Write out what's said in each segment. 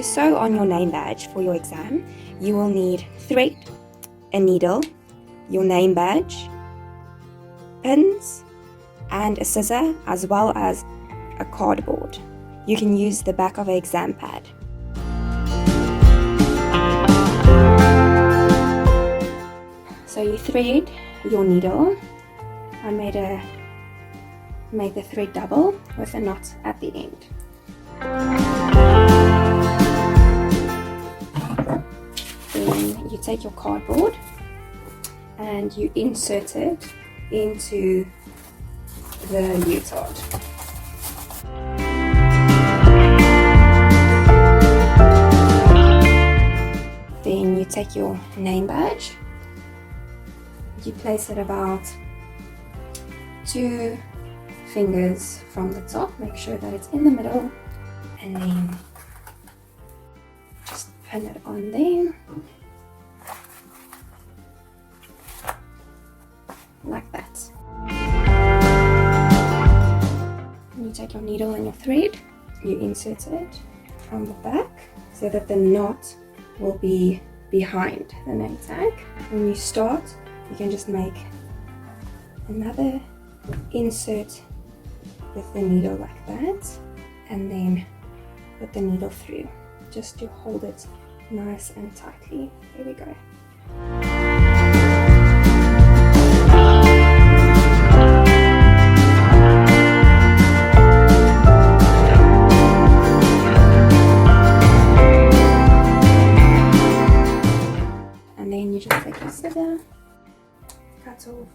to sew on your name badge for your exam, you will need thread, a needle, your name badge, pins, and a scissor, as well as a cardboard. You can use the back of an exam pad. So you thread your needle. I made the thread double with a knot at the end. Then you take your cardboard and you insert it into the leotard. Then you take your name badge, you place it about 2 fingers from the top, make sure that it's in the middle, and then just pin it on there, like that. And you take your needle and your thread, you insert it from the back so that the knot will be behind the name tag. When you start, you can just make another insert with the needle like that, and then put the needle through just to hold it nice and tightly. There we go. And then you just take your scissor, cut off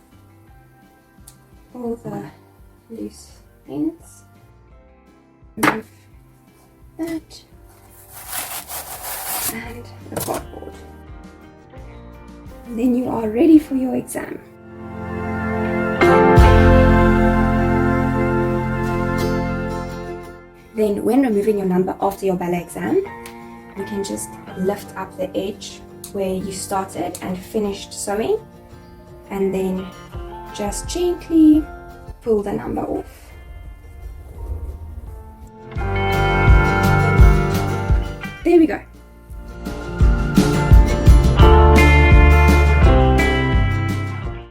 all the loose ends, remove that, and the cardboard. And then you are ready for your exam. Then when removing your number after your ballet exam, you can just lift up the edge where you started and finished sewing, and then just gently pull the number off. There we go.